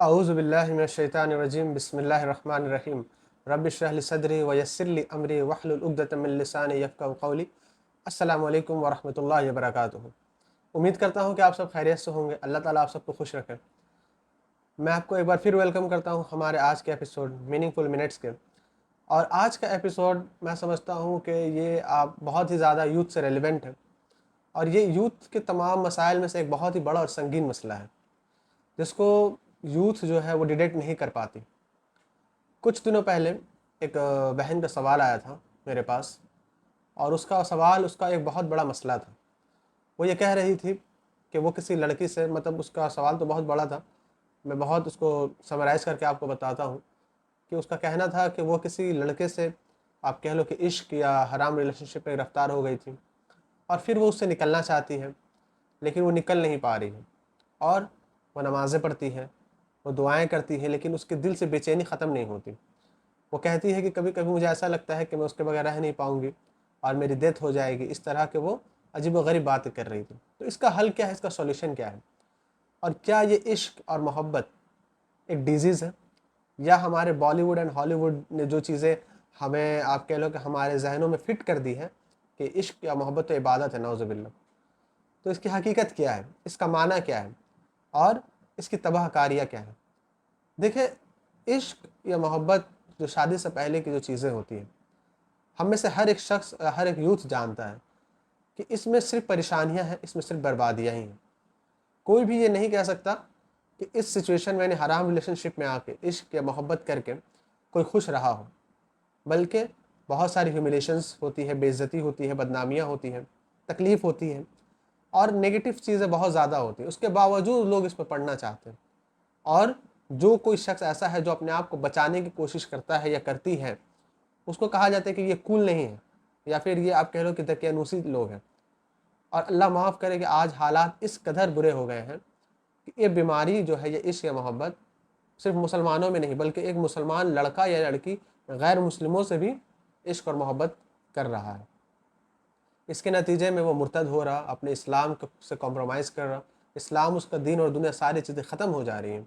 اعوذ باللہ من الشیطان الرجیم بسم اللہ الرحمن الرحیم رب اشرح لی صدری ویسر لی امری واحلل عقدۃ من لسانی یفقہوا قولی۔ السلام علیکم ورحمۃ اللہ وبرکاتہ۔ امید کرتا ہوں کہ آپ سب خیریت سے ہوں گے۔ اللہ تعالیٰ آپ سب کو خوش رکھے۔ میں آپ کو ایک بار پھر ویلکم کرتا ہوں ہمارے آج کے ایپیسوڈ میننگ فل منٹس کے۔ اور آج کا ایپیسوڈ میں سمجھتا ہوں کہ یہ آپ بہت ہی زیادہ یوتھ سے ریلیونٹ ہے، اور یہ یوتھ کے تمام مسائل میں سے ایک بہت ہی بڑا اور سنگین مسئلہ ہے جس کو یوتھ جو ہے وہ ڈیٹیکٹ نہیں کر پاتی۔ کچھ دنوں پہلے ایک بہن کا سوال آیا تھا میرے پاس، اور اس کا ایک بہت بڑا مسئلہ تھا۔ وہ یہ کہہ رہی تھی کہ وہ کسی لڑکی سے، مطلب اس کا سوال تو بہت بڑا تھا، میں بہت اس کو سمرائز کر کے آپ کو بتاتا ہوں کہ اس کا کہنا تھا کہ وہ کسی لڑکے سے، آپ کہہ لو کہ عشق یا حرام ریلیشن شپ میں گرفتار ہو گئی تھی، اور پھر وہ اس سے نکلنا چاہتی ہے لیکن وہ نکل نہیں پا رہی ہے، اور وہ نمازیں پڑھتی ہے، وہ دعائیں کرتی ہے، لیکن اس کے دل سے بے چینی ختم نہیں ہوتی۔ وہ کہتی ہے کہ کبھی کبھی مجھے ایسا لگتا ہے کہ میں اس کے بغیر رہ نہیں پاؤں گی اور میری ڈیتھ ہو جائے گی۔ اس طرح کے وہ عجیب و غریب باتیں کر رہی تھی۔ تو اس کا حل کیا ہے، اس کا سولوشن کیا ہے، اور کیا یہ عشق اور محبت ایک ڈیزیز ہے، یا ہمارے بالی ووڈ اینڈ ہالی ووڈ نے جو چیزیں ہمیں، آپ کہہ لو کہ ہمارے ذہنوں میں فٹ کر دی ہے کہ عشق یا محبت تو عبادت ہے، نعوذ باللہ، تو اس کی حقیقت کیا ہے، اس کا معنی کیا ہے، اور اس کی تباہ کاریاں کیا ہیں؟ دیکھیں، عشق یا محبت جو شادی سے پہلے کی جو چیزیں ہوتی ہیں، ہم میں سے ہر ایک شخص، ہر ایک یوتھ جانتا ہے کہ اس میں صرف پریشانیاں ہیں، اس میں صرف بربادیاں ہی ہیں۔ کوئی بھی یہ نہیں کہہ سکتا کہ اس سچویشن میں، یعنی حرام ریلیشن شپ میں آ کے عشق یا محبت کر کے کوئی خوش رہا ہو، بلکہ بہت ساری ہیوملیشنز ہوتی ہے، بے عزتی ہوتی ہے، بدنامیاں ہوتی ہیں، تکلیف ہوتی ہے، اور نیگیٹو چیزیں بہت زیادہ ہوتی ہیں۔ اس کے باوجود لوگ اس پہ پڑھنا چاہتے ہیں، اور جو کوئی شخص ایسا ہے جو اپنے آپ کو بچانے کی کوشش کرتا ہے یا کرتی ہے، اس کو کہا جاتا ہے کہ یہ کول نہیں ہے، یا پھر یہ آپ کہہ لو کہ دقیانوسی لوگ ہیں۔ اور اللہ معاف کرے کہ آج حالات اس قدر برے ہو گئے ہیں کہ یہ بیماری جو ہے، یہ عشق یا محبت صرف مسلمانوں میں نہیں، بلکہ ایک مسلمان لڑکا یا لڑکی غیر مسلموں سے بھی عشق اور محبت کر رہا ہے۔ اس کے نتیجے میں وہ مرتد ہو رہا، اپنے اسلام سے کمپرومائز کر رہا، اسلام، اس کا دین اور دنیا، ساری چیزیں ختم ہو جا رہی ہیں۔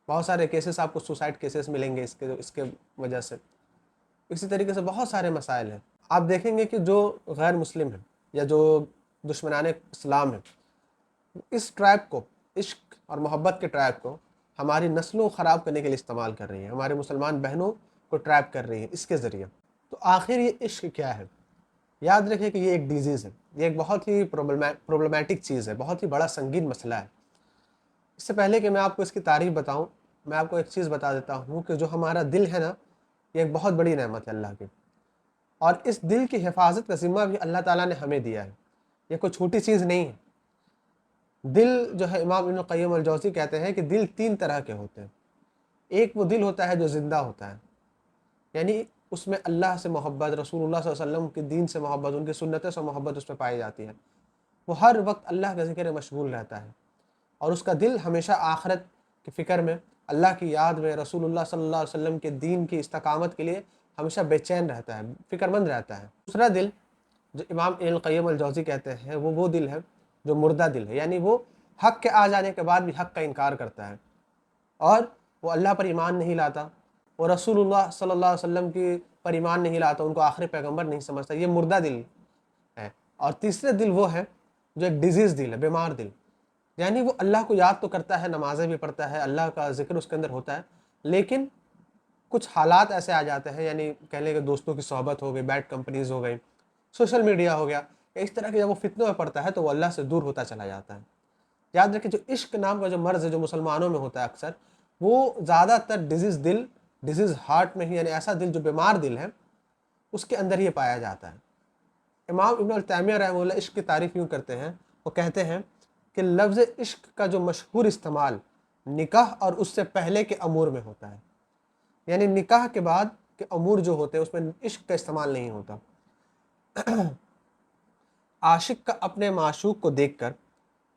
بہت سارے کیسز آپ کو سوسائڈ کیسز ملیں گے اس کے وجہ سے۔ اسی طریقے سے بہت سارے مسائل ہیں۔ آپ دیکھیں گے کہ جو غیر مسلم ہیں یا جو دشمنان اسلام ہیں، اس ٹرائب کو، عشق اور محبت کے ٹرائب کو ہماری نسلوں کو خراب کرنے کے لیے استعمال کر رہی ہیں، ہمارے مسلمان بہنوں کو ٹرائب کر رہی ہیں اس کے ذریعے۔ تو آخر یہ عشق کیا ہے؟ یاد رکھیں کہ یہ ایک ڈیزیز ہے، یہ ایک بہت ہی پرابلمیٹک چیز ہے، بہت ہی بڑا سنگین مسئلہ ہے۔ اس سے پہلے کہ میں آپ کو اس کی تعریف بتاؤں، میں آپ کو ایک چیز بتا دیتا ہوں کہ جو ہمارا دل ہے نا، یہ ایک بہت بڑی نعمت ہے اللہ کی، اور اس دل کی حفاظت کا ذمہ بھی اللہ تعالیٰ نے ہمیں دیا ہے۔ یہ کوئی چھوٹی چیز نہیں ہے۔ دل جو ہے، امام ابن القیم الجوزی کہتے ہیں کہ دل تین طرح کے ہوتے ہیں۔ ایک وہ دل ہوتا ہے جو زندہ ہوتا ہے، یعنی اس میں اللہ سے محبت، رسول اللہ صلی اللہ علیہ وسلم کے دین سے محبت، ان کی سنتوں سے محبت اس میں پائی جاتی ہے۔ وہ ہر وقت اللہ کے ذکر میں مشغول رہتا ہے، اور اس کا دل ہمیشہ آخرت کی فکر میں، اللہ کی یاد میں، رسول اللہ صلی اللہ علیہ وسلم کے دین کی استقامت کے لیے ہمیشہ بے چین رہتا ہے، فکر مند رہتا ہے۔ دوسرا دل جو امام ابن القیم الجوزی کہتے ہیں، وہ دل ہے جو مردہ دل ہے، یعنی وہ حق کے آ جانے کے بعد بھی حق کا انکار کرتا ہے، اور وہ اللہ پر ایمان نہیں لاتا، وہ رسول اللہ صلی اللہ علیہ وسلم کی پر ایمان نہیں لاتا، ان کو آخری پیغمبر نہیں سمجھتا، یہ مردہ دل ہے۔ اور تیسرے دل وہ ہے جو ایک ڈیزیز دل ہے، بیمار دل، یعنی وہ اللہ کو یاد تو کرتا ہے، نمازیں بھی پڑھتا ہے، اللہ کا ذکر اس کے اندر ہوتا ہے، لیکن کچھ حالات ایسے آ جاتے ہیں، یعنی کہہ لیں کہ دوستوں کی صحبت ہو گئی، بیڈ کمپنیز ہو گئی، سوشل میڈیا ہو گیا، اس طرح کے جب وہ فتنوں میں پڑتا ہے تو وہ اللہ سے دور ہوتا چلا جاتا ہے۔ یاد رکھیں، جو عشق نام کا جو مرض ہے جو مسلمانوں میں ہوتا ہے اکثر، وہ زیادہ تر ڈیزیز ہارٹ میں ہی، یعنی ایسا دل جو بیمار دل ہے، اس کے اندر ہی پایا جاتا ہے۔ امام ابن تیمیہ رحمہ اللہ عشق کی تعریف یوں کرتے ہیں، وہ کہتے ہیں کہ لفظ عشق کا جو مشہور استعمال نکاح اور اس سے پہلے کے امور میں ہوتا ہے، یعنی نکاح کے بعد کے امور جو ہوتے ہیں اس میں عشق کا استعمال نہیں ہوتا۔ عاشق کا اپنے معشوق کو دیکھ کر،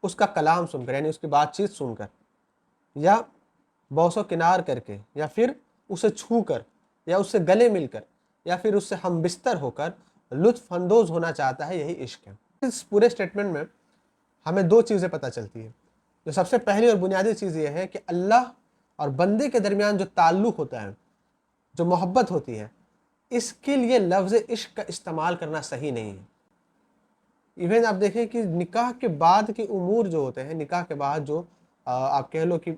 اس کا کلام سن کر، یعنی اس کی بات چیت سن کر، یا بوس و کنار کر کے، یا پھر اسے چھو کر، یا اس سے گلے مل کر، یا پھر اس سے ہم بستر ہو کر لطف اندوز ہونا چاہتا ہے، یہی عشق ہے۔ اس پورے سٹیٹمنٹ میں ہمیں دو چیزیں پتہ چلتی ہیں۔ جو سب سے پہلی اور بنیادی چیز یہ ہے کہ اللہ اور بندے کے درمیان جو تعلق ہوتا ہے، جو محبت ہوتی ہے، اس کے لیے لفظ عشق کا استعمال کرنا صحیح نہیں ہے۔ ایون آپ دیکھیں کہ نکاح کے بعد کے امور جو ہوتے ہیں، نکاح کے بعد جو آپ کہہ لو کہ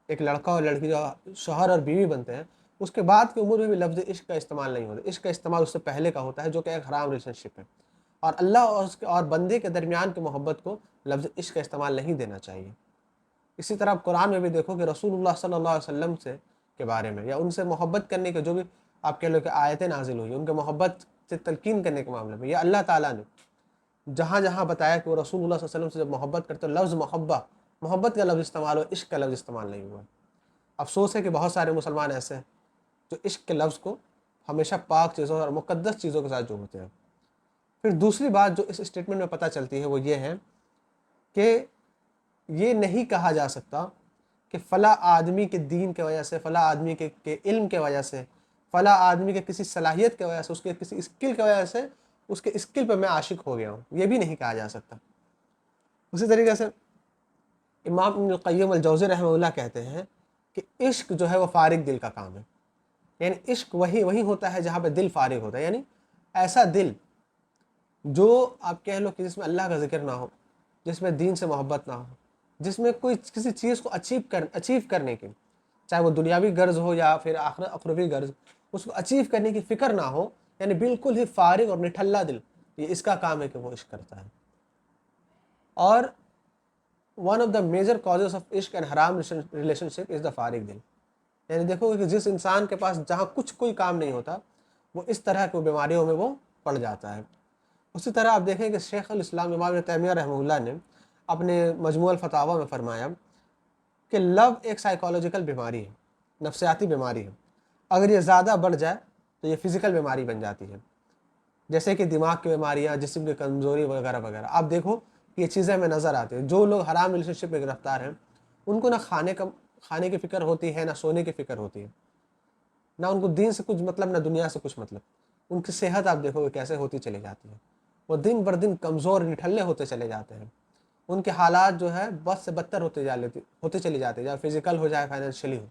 ایک لڑکا اور لڑکی جو شوہر اور بیوی بنتے ہیں، اس کے بعد کے امور میں بھی لفظ عشق کا استعمال نہیں ہوتا۔ عشق کا استعمال اس سے پہلے کا ہوتا ہے، جو کہ ایک حرام ریلیشن شپ ہے، اور اللہ اور بندے کے درمیان کی محبت کو لفظ عشق کا استعمال نہیں دینا چاہیے۔ اسی طرح آپ قرآن میں بھی دیکھو کہ رسول اللہ صلی اللہ علیہ وسلم کے بارے میں، یا ان سے محبت کرنے کے جو بھی آپ کہہ لو کہ آیتیں نازل ہوئی، ان کے محبت سے تلقین کرنے کے معاملے میں، یا اللہ تعالیٰ نے جہاں جہاں بتایا کہ وہ رسول اللہ صلی اللہ علیہ وسلم سے جب محبت کرتے ہیں، لفظ محبت کا لفظ استعمال ہو، عشق کا لفظ استعمال نہیں ہوا۔ افسوس ہے کہ بہت سارے مسلمان ایسے ہیں جو عشق کے لفظ کو ہمیشہ پاک چیزوں اور مقدس چیزوں کے ساتھ جوڑتے ہیں۔ پھر دوسری بات جو اس اسٹیٹمنٹ میں پتہ چلتی ہے وہ یہ ہے کہ یہ نہیں کہا جا سکتا کہ فلاں آدمی کے دین کی وجہ سے، فلاں آدمی کے علم کی وجہ سے، فلاں آدمی کے کسی صلاحیت کی وجہ سے، اس کے کسی اسکل کی وجہ سے، اس کے اسکل پہ میں عاشق ہو گیا ہوں، یہ بھی نہیں کہا جا سکتا۔ اسی طریقے سے امام ابن القیم الجوزی رحمہ اللہ کہتے ہیں کہ عشق جو ہے وہ فارغ دل کا کام ہے، یعنی عشق وہی ہوتا ہے جہاں پہ دل فارغ ہوتا ہے، یعنی ایسا دل جو آپ کہہ لو کہ جس میں اللہ کا ذکر نہ ہو، جس میں دین سے محبت نہ ہو، جس میں کوئی کسی چیز کو اچیو کرنے کی، چاہے وہ دنیاوی غرض ہو یا پھر اخروی غرض، اس کو اچیو کرنے کی فکر نہ ہو، یعنی بالکل ہی فارغ اور نٹھلا دل، یہ اس کا کام ہے کہ وہ عشق کرتا ہے۔ اور one of the major causes of عشق اینڈ حرام ریلیشن شپ از دا فارغ دل، یعنی دیکھو کہ جس انسان کے پاس جہاں کوئی کام نہیں ہوتا، وہ اس طرح کی بیماریوں میں وہ پڑ جاتا ہے۔ اسی طرح آپ دیکھیں کہ شیخ الاسلام امام ابن تیمیہ رحمہ اللہ نے اپنے مجموع الفتاوی میں فرمایا کہ لو ایک سائیکالوجیکل بیماری ہے، نفسیاتی بیماری ہے۔ اگر یہ زیادہ بڑھ جائے تو یہ فزیکل بیماری بن جاتی ہے، جیسے کہ دماغ کی بیماریاں، جسم کی کمزوری وغیرہ وغیرہ۔ آپ دیکھو کہ یہ چیزیں ہمیں نظر آتی ہیں۔ جو لوگ حرام ریلیشن شپ میں گرفتار ہیں، ان کو نہ کھانے کی فکر ہوتی ہے، نہ سونے کی فکر ہوتی ہے، نہ ان کو دین سے کچھ مطلب، نہ دنیا سے کچھ مطلب۔ ان کی صحت آپ دیکھو کہ کیسے ہوتی چلی جاتی ہے، وہ دن بر دن کمزور نٹھلے ہوتے چلے جاتے ہیں۔ ان کے حالات جو ہے بد سے بدتر ہوتے چلی جاتے ہیں، چاہے فزیکل ہو جائے فائنینشلی ہو،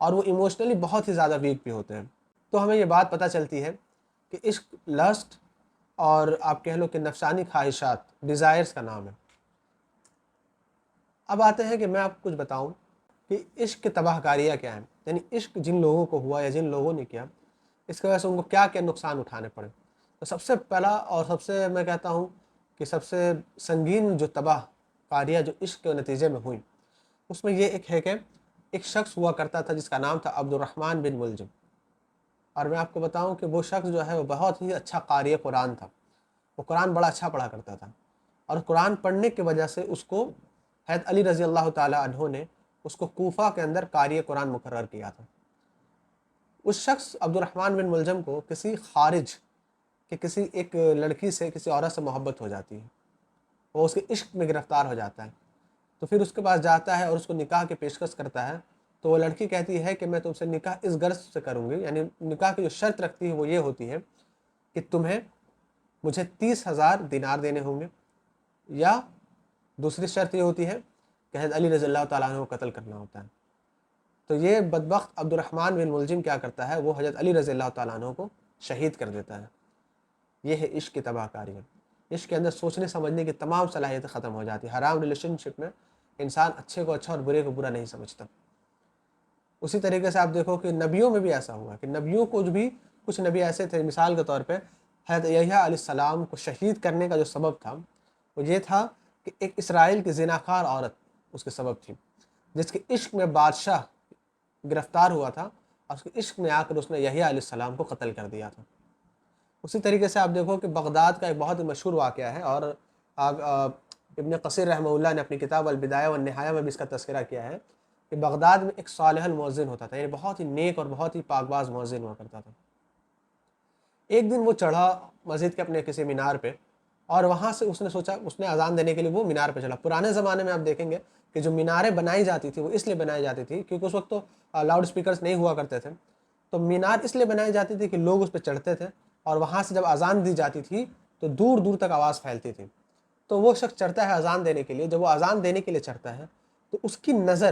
اور وہ ایموشنلی بہت ہی زیادہ ویک بھی ہوتے ہیں۔ تو ہمیں یہ بات پتہ چلتی ہے کہ عشق لسٹ اور آپ کہہ لو کہ نفسانی خواہشات، ڈیزائرز کا نام ہے۔ اب آتے ہیں کہ میں آپ کو کچھ بتاؤں کہ عشق کی تباہ کاریاں کیا ہیں، یعنی عشق جن لوگوں کو ہوا یا جن لوگوں نے کیا، اس کی وجہ سے ان کو کیا کیا نقصان اٹھانے پڑے۔ تو سب سے پہلا اور سب سے میں کہتا ہوں کہ سب سے سنگین جو تباہ کاریاں جو عشق کے نتیجے میں ہوئیں، اس میں یہ ایک ہے کہ ایک شخص ہوا کرتا تھا جس کا نام تھا عبد الرحمن بن ملجم، اور میں آپ کو بتاؤں کہ وہ شخص جو ہے وہ بہت ہی اچھا قاری قرآن تھا، وہ قرآن بڑا اچھا پڑھا کرتا تھا، اور قرآن پڑھنے کی وجہ سے اس کو حضرت علی رضی اللہ تعالی عنہ نے اس کو کوفہ کے اندر قاری قرآن مقرر کیا تھا۔ اس شخص عبد الرحمن بن ملجم کو کسی خارج کہ کسی ایک لڑکی سے، کسی عورت سے محبت ہو جاتی ہے، وہ اس کے عشق میں گرفتار ہو جاتا ہے، تو پھر اس کے پاس جاتا ہے اور اس کو نکاح کی پیشکش کرتا ہے۔ تو وہ لڑکی کہتی ہے کہ میں تم سے نکاح اس غرض سے کروں گی، یعنی نکاح کی جو شرط رکھتی ہے وہ یہ ہوتی ہے کہ تمہیں مجھے 30,000 دینار دینے ہوں گے، یا دوسری شرط یہ ہوتی ہے کہ حضرت علی رضی اللہ تعالیٰ عنہ کو قتل کرنا ہوتا ہے۔ تو یہ بدبخت عبد الرحمن بن ملجم کیا کرتا ہے، وہ حضرت علی رضی اللہ تعالیٰ عنہ کو شہید کر دیتا ہے۔ یہ ہے عشق کی تباہ کاری۔ عشق کے اندر سوچنے سمجھنے کی تمام صلاحیتیں ختم ہو جاتی ہیں۔ حرام ریلیشن شپ میں انسان اچھے کو اچھا اور برے کو برا نہیں سمجھتا۔ اسی طریقے سے آپ دیکھو کہ نبیوں میں بھی ایسا ہوا کہ نبیوں کو بھی کچھ نبی ایسے تھے، مثال کے طور پہ حضرت یحییٰ علیہ السلام کو شہید کرنے کا جو سبب تھا وہ یہ تھا کہ ایک اسرائیل کی زناکار عورت اس کے سبب تھی، جس کے عشق میں بادشاہ گرفتار ہوا تھا، اور اس کے عشق میں آ کر اس نے یحییٰ علیہ السلام کو قتل کر دیا تھا۔ اسی طریقے سے آپ دیکھو کہ بغداد کا ایک بہت ہی مشہور واقعہ ہے، اور ابن قصیر رحمہ اللہ نے اپنی کتاب البدایہ والنہایہ میں بھی اس کا تذکرہ کیا ہے کہ بغداد میں ایک صالح المؤذن ہوتا تھا، یعنی بہت ہی نیک اور بہت ہی پاک باز مؤذن ہوا کرتا تھا۔ ایک دن وہ چڑھا مسجد کے اپنے کسی مینار پہ، اور وہاں سے اس نے سوچا، اس نے اذان دینے کے لیے وہ مینار پہ چلا۔ پرانے زمانے میں آپ دیکھیں گے کہ جو میناریں بنائی جاتی تھی وہ اس لیے بنائی جاتی تھی کیونکہ اس وقت تو لاؤڈ سپیکرز نہیں ہوا کرتے تھے، تو مینار اس لیے بنائی جاتی تھی کہ لوگ اس پہ چڑھتے تھے، اور وہاں سے جب اذان دی جاتی تھی تو دور دور تک آواز پھیلتی تھی۔ تو وہ شخص چڑھتا ہے اذان دینے کے لیے، جب وہ اذان دینے کے لیے چڑھتا ہے تو اس کی نظر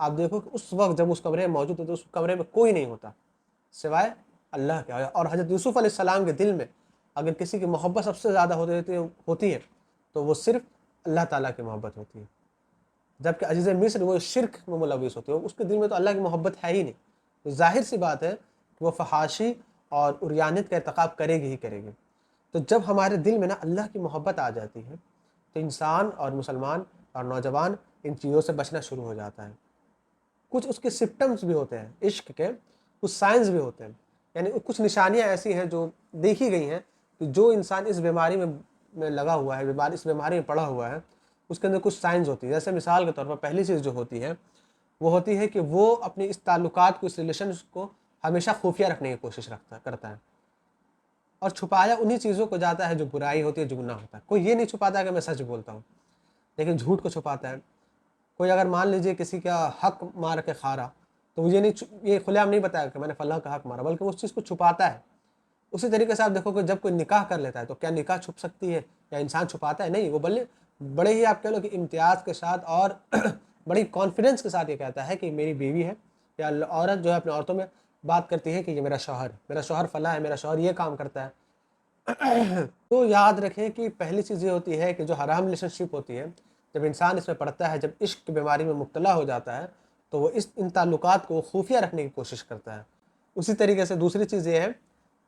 آپ دیکھو کہ اس وقت جب اس کمرے میں موجود ہوتے اس کمرے میں کوئی نہیں ہوتا سوائے اللہ کے. اور حضرت یوسف علیہ السلام کے دل میں اگر کسی کی محبت سب سے زیادہ ہوتی ہے تو وہ صرف اللہ تعالیٰ کی محبت ہوتی ہے. جبکہ عزیز مصر وہ شرک میں ملوث ہوتے ہیں, اس کے دل میں تو اللہ کی محبت ہے ہی نہیں. تو ظاہر سی بات ہے کہ وہ فحاشی اور عریانیت کا ارتکاب کرے گی ہی کرے گی. تو جب ہمارے دل میں نا اللہ کی محبت آ جاتی ہے تو انسان اور مسلمان اور نوجوان ان چیزوں سے بچنا شروع ہو جاتا ہے. کچھ اس کے سمپٹمز بھی ہوتے ہیں عشق کے, کچھ سائنس بھی ہوتے ہیں, یعنی کچھ نشانیاں ایسی ہیں جو دیکھی گئی ہیں کہ جو انسان اس بیماری میں لگا ہوا ہے, اس بیماری میں پڑا ہوا ہے, اس کے اندر کچھ سائنس ہوتی ہے. جیسے مثال کے طور پر پہلی چیز جو ہوتی ہے وہ ہوتی ہے کہ وہ اپنی اس تعلقات کو, اس ریلیشنز کو ہمیشہ خفیہ رکھنے کی کوشش کرتا ہے, اور چھپایا انہی چیزوں کو جاتا ہے جو برائی ہوتی ہے, جو گناہ ہوتا ہے. کوئی یہ نہیں چھپاتا کہ میں سچ بولتا ہوں, لیکن جھوٹ کو چھپاتا ہے. کوئی اگر مان لیجئے کسی کا حق مار کے کھا رہا تو وہ یہ کھلے عام نہیں بتایا کہ میں نے فلاں کا حق مارا, بلکہ اس چیز کو چھپاتا ہے. اسی طریقے سے آپ دیکھو کہ جب کوئی نکاح کر لیتا ہے تو کیا نکاح چھپ سکتی ہے یا انسان چھپاتا ہے؟ نہیں, وہ بڑے ہی آپ کہہ لو کہ امتیاز کے ساتھ اور بڑی کانفیڈنس کے ساتھ یہ کہتا ہے کہ میری بیوی ہے, یا عورت جو ہے اپنے عورتوں میں بات کرتی ہے کہ یہ میرا شوہر فلاں ہے, میرا شوہر یہ کام کرتا ہے. تو یاد رکھیں کہ پہلی چیز یہ ہوتی ہے کہ جو حرام ریلیشن شپ ہوتی ہے, جب انسان اس میں پڑتا ہے, جب عشق کی بیماری میں مبتلا ہو جاتا ہے تو وہ ان تعلقات کو خفیہ رکھنے کی کوشش کرتا ہے. اسی طریقے سے دوسری چیز یہ ہے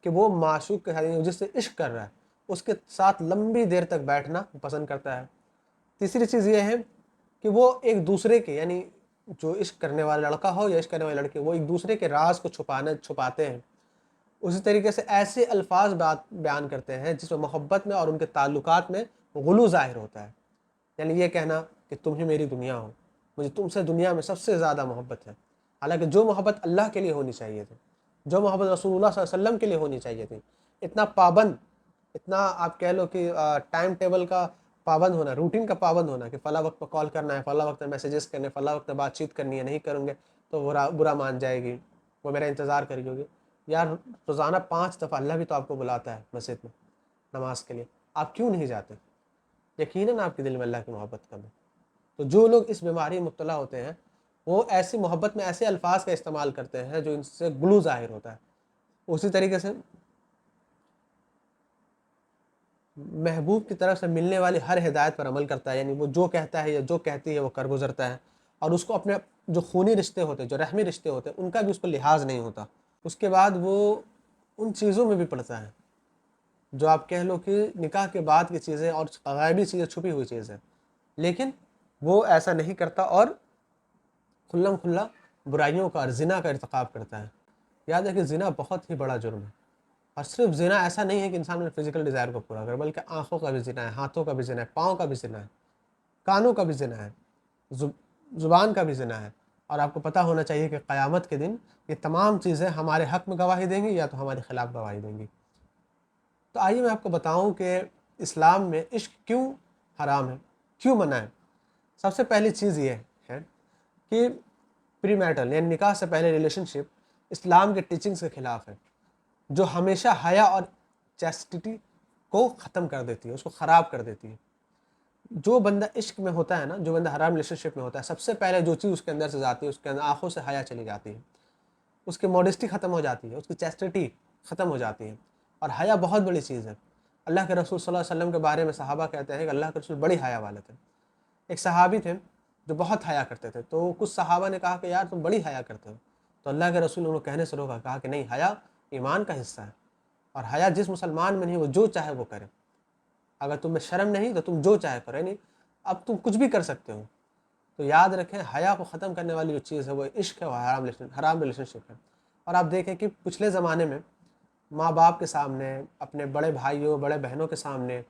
کہ وہ معشوق کے ساتھ جس سے عشق کر رہا ہے اس کے ساتھ لمبی دیر تک بیٹھنا پسند کرتا ہے. تیسری چیز یہ ہے کہ وہ ایک دوسرے کے, یعنی جو عشق کرنے والا لڑکا ہو یا عشق کرنے والی لڑکی, وہ ایک دوسرے کے راز کو چھپاتے ہیں. اسی طریقے سے ایسے الفاظ بیان کرتے ہیں جس میں محبت میں اور ان کے تعلقات میں غلو ظاہر ہوتا ہے. یعنی یہ کہنا کہ تم ہی میری دنیا ہو, مجھے تم سے دنیا میں سب سے زیادہ محبت ہے. حالانکہ جو محبت اللہ کے لیے ہونی چاہیے تھی, جو محبت رسول اللہ صلی اللہ علیہ وسلم کے لیے ہونی چاہیے تھی, اتنا پابند, اتنا آپ کہہ لو کہ ٹائم ٹیبل کا پابند ہونا, روٹین کا پابند ہونا کہ فلاں وقت پہ کال کرنا ہے, فلاں وقت میسیجز کرنے, فلاں وقت بات چیت کرنی ہے, نہیں کروں گے تو برا مان جائے گی, وہ میرا انتظار کری ہوگی. یار روزانہ 5 دفعہ اللہ بھی تو آپ کو بلاتا ہے مسجد میں نماز کے لیے, آپ کیوں نہیں جاتے؟ یقیناً آپ کے دل میں اللہ کی محبت کم ہے. تو جو لوگ اس بیماری میں مبتلا ہوتے ہیں وہ ایسی محبت میں ایسے الفاظ کا استعمال کرتے ہیں جو ان سے گلو ظاہر ہوتا ہے. اسی طریقے سے محبوب کی طرف سے ملنے والی ہر ہدایت پر عمل کرتا ہے, یعنی وہ جو کہتا ہے یا جو کہتی ہے وہ کر گزرتا ہے, اور اس کو اپنے جو خونی رشتے ہوتے ہیں, جو رحمی رشتے ہوتے ہیں, ان کا بھی اس کو لحاظ نہیں ہوتا. اس کے بعد وہ ان چیزوں میں بھی پڑتا ہے جو آپ کہہ لو کہ نکاح کے بعد کی چیزیں اور غائبی چیزیں, چھپی ہوئی چیزیں, لیکن وہ ایسا نہیں کرتا اور کھلم کھلا برائیوں کا اور زنا کا ارتکاب کرتا ہے. یاد ہے کہ زنا بہت ہی بڑا جرم ہے, اور صرف زنا ایسا نہیں ہے کہ انسان میں فزیکل ڈیزائر کو پورا کرے, بلکہ آنکھوں کا بھی زنا ہے, ہاتھوں کا بھی زنا ہے, پاؤں کا بھی زنا ہے, کانوں کا بھی زنا ہے, زبان کا بھی زنا ہے. اور آپ کو پتہ ہونا چاہیے کہ قیامت کے دن یہ تمام چیزیں ہمارے حق میں گواہی دیں گی یا تو ہمارے خلاف گواہی دیں گی. تو آئیے میں آپ کو بتاؤں کہ اسلام میں عشق کیوں حرام ہے, کیوں منع ہے. سب سے پہلی چیز یہ ہے کہ پری میرٹل یعنی نکاح سے پہلے ریلیشن شپ اسلام کے ٹیچنگز کے خلاف ہے, جو ہمیشہ حیا اور چیسٹٹی کو ختم کر دیتی ہے, اس کو خراب کر دیتی ہے. جو بندہ عشق میں ہوتا ہے نا, جو بندہ حرام ریلیشن شپ میں ہوتا ہے, سب سے پہلے جو چیز اس کے اندر سے جاتی ہے, اس کے اندر آنکھوں سے حیا چلی جاتی ہے, اس کی موڈسٹی ختم ہو جاتی ہے, اس کی چیسٹٹی ختم ہو جاتی ہے. اور حیا بہت بڑی چیز ہے. اللہ کے رسول صلی اللہ علیہ وسلم کے بارے میں صحابہ کہتے ہیں کہ اللہ کے رسول بڑی حیا والے تھے. ایک صحابی تھے جو بہت حیا کرتے تھے, تو کچھ صحابہ نے کہا کہ یار تم بڑی حیا کرتے ہو, تو اللہ کے رسول نے انہوں کہنے سے روکا, کہا کہ نہیں, حیا ایمان کا حصہ ہے, اور حیا جس مسلمان میں نہیں وہ جو چاہے وہ کرے. اگر تم میں شرم نہیں تو تم جو چاہے کرو, نہیں اب تم کچھ بھی کر سکتے ہو. تو یاد رکھیں حیا کو ختم کرنے والی جو چیز ہے وہ عشق ہے, وہ حرام ریلیشن شپ ہے. اور آپ دیکھیں کہ پچھلے زمانے میں ماں باپ کے سامنے, اپنے بڑے بھائیوں بڑے بہنوں کے سامنے,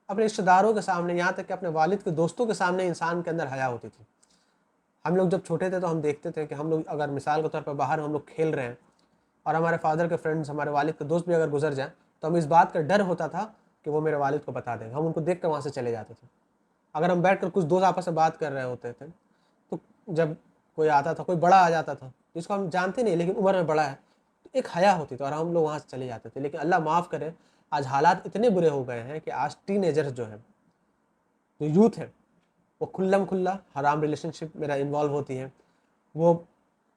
اپنے رشتہ داروں کے سامنے, یہاں تک کہ اپنے والد کے دوستوں کے سامنے انسان کے اندر حیا ہوتی تھی. ہم لوگ جب چھوٹے تھے تو ہم دیکھتے تھے کہ ہم لوگ اگر مثال کے طور پر باہر ہم لوگ کھیل رہے ہیں اور ہمارے فادر کے فرینڈز, ہمارے والد کے دوست بھی اگر گزر جائیں تو ہمیں اس بات کا ڈر ہوتا تھا کہ وہ میرے والد کو بتا دیں, ہم ان کو دیکھ کر وہاں سے چلے جاتے تھے. اگر ہم بیٹھ کر کچھ دوست آپس میں بات کر رہے ہوتے تھے تو جب کوئی آتا تھا, کوئی بڑا آ جاتا تھا جس کو ہم جانتے نہیں لیکن عمر میں بڑا ہے, تو ایک حیا ہوتی تھی اور ہم لوگ وہاں سے چلے جاتے تھے. لیکن اللہ معاف کرے, آج حالات اتنے برے ہو گئے ہیں کہ آج ٹین ایجرز جو ہیں, جو یوتھ ہے, وہ کھلا حرام ریلیشن شپ میرا انوالو ہوتی ہیں. وہ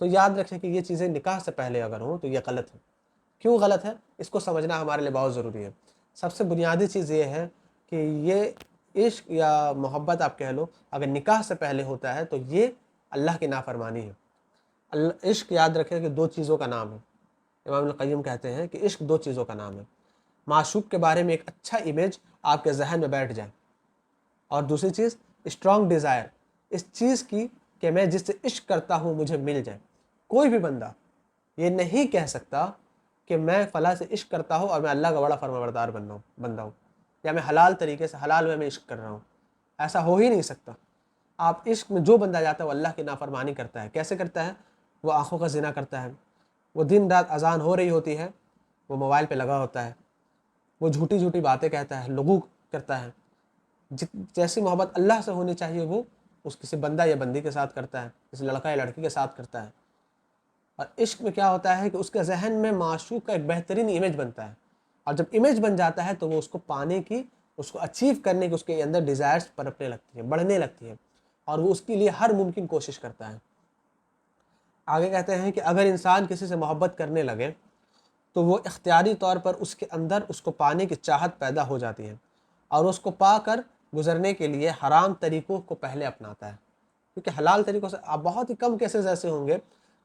تو یاد رکھیں کہ یہ چیزیں نکاح سے پہلے اگر ہوں تو یہ غلط ہے۔ کیوں غلط ہے اس کو سمجھنا ہمارے لیے بہت ضروری ہے۔ سب سے بنیادی چیز یہ ہے کہ یہ عشق یا محبت آپ کہہ لو اگر نکاح سے پہلے ہوتا ہے تو یہ اللہ کی نافرمانی ہے۔ عشق یاد رکھیں کہ دو چیزوں کا نام ہے۔ امام القیم کہتے ہیں کہ عشق دو چیزوں کا نام ہے۔ معشوق کے بارے میں ایک اچھا امیج آپ کے ذہن میں بیٹھ جائے، اور دوسری چیز اسٹرانگ ڈیزائر اس چیز کی کہ میں جس سے عشق کرتا ہوں مجھے مل جائے۔ کوئی بھی بندہ یہ نہیں کہہ سکتا کہ میں فلاں سے عشق کرتا ہوں اور میں اللہ کا بڑا فرمانبردار بندہ ہوں، یا میں حلال طریقے سے حلال میں عشق کر رہا ہوں۔ ایسا ہو ہی نہیں سکتا۔ آپ عشق میں جو بندہ جاتا ہے وہ اللہ کی نافرمانی کرتا ہے۔ کیسے کرتا ہے؟ وہ آنکھوں کا زنا کرتا ہے، وہ دن رات اذان ہو رہی ہوتی ہے وہ موبائل پہ لگا ہوتا ہے، وہ جھوٹی جھوٹی باتیں کہتا ہے، لغو کرتا ہے۔ جیسی محبت اللہ سے ہونی چاہیے وہ اس کسی بندہ یا بندی کے ساتھ کرتا ہے، کسی لڑکا یا لڑکی کے ساتھ کرتا ہے۔ اور عشق میں کیا ہوتا ہے کہ اس کے ذہن میں معشوق کا ایک بہترین امیج بنتا ہے، اور جب امیج بن جاتا ہے تو وہ اس کو پانے کی، اس کو اچیو کرنے کی اس کے اندر ڈیزائرز پنپنے لگتی ہیں، بڑھنے لگتی ہیں، اور وہ اس کے لیے ہر ممکن کوشش کرتا ہے۔ آگے کہتے ہیں کہ اگر انسان کسی سے محبت کرنے لگے تو وہ اختیاری طور پر اس کے اندر اس کو پانے کی چاہت پیدا ہو جاتی ہے، اور اس کو پا کر گزرنے کے لیے حرام طریقوں کو پہلے اپناتا ہے۔ کیونکہ حلال طریقوں سے آپ بہت ہی کم کیسز ایسے ہوں گے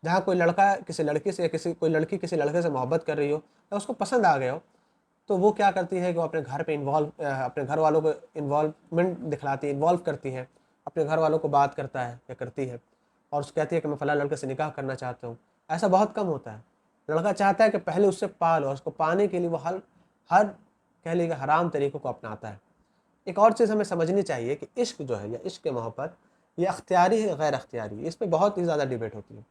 جہاں کوئی لڑکا کسی لڑکی سے یا کوئی لڑکی کسی لڑکے سے محبت کر رہی ہو یا اس کو پسند آ گیا ہو، تو وہ کیا کرتی ہے کہ وہ اپنے گھر پہ اپنے گھر والوں کو انوالومنٹ دکھلاتی ہے، انوالو کرتی ہے، اپنے گھر والوں کو بات کرتا ہے یا کرتی ہے، اور اس کہتی ہے کہ میں فلاں لڑکے سے نکاح کرنا چاہتا ہوں۔ ایسا بہت کم ہوتا ہے۔ لڑکا چاہتا ہے کہ پہلے اس سے پا لو، اور اس کو پانے کے لیے وہ ہر کہہ لیے کہ حرام طریقوں کو اپناتا ہے۔ ایک اور چیز ہمیں سمجھنی چاہیے کہ عشق جو ہے یا عشق کے محبت یہ اختیاری ہے غیر اختیاری ہے، اس پہ بہت ہی زیادہ ڈیبیٹ ہوتی ہے۔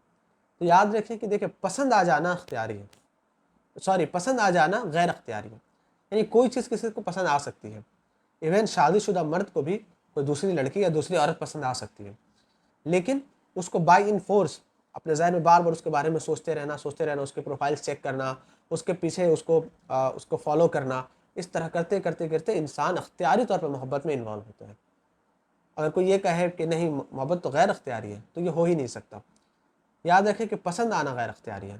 تو یاد رکھیں کہ دیکھیں پسند آ جانا اختیاری ہے، پسند آ جانا غیر اختیاری ہے۔ یعنی کوئی چیز کسی کو پسند آ سکتی ہے، ایون شادی شدہ مرد کو بھی کوئی دوسری لڑکی یا دوسری عورت پسند آ سکتی ہے، لیکن اس کو بائی ان فورس اپنے ذہن میں بار بار اس کے بارے میں سوچتے رہنا، اس کے پروفائلز چیک کرنا، اس کے پیچھے اس کو فالو کرنا، اس طرح کرتے کرتے کرتے انسان اختیاری طور پر محبت میں انوالو ہوتا ہے۔ اگر کوئی یہ کہے کہ نہیں محبت تو غیر اختیاری ہے تو یہ ہو ہی نہیں سکتا۔ یاد رکھیں کہ پسند آنا غیر اختیاری ہے۔